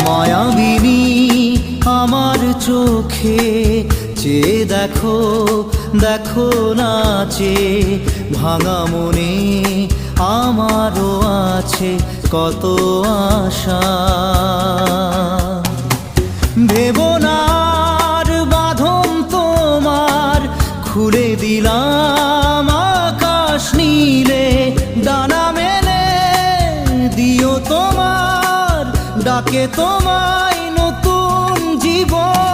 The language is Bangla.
মায়াবিনী আমার চোখে চেয়ে দেখো, দেখো নাচে ভাঙা মনে আমারও আছে কত আশা। ভেবো না আর বাঁধন তোমার, খুলে দিলাম আকাশ নীলে, ডানা মেলে দিও তোমার ডাকে তোমায় নতুন জীবন।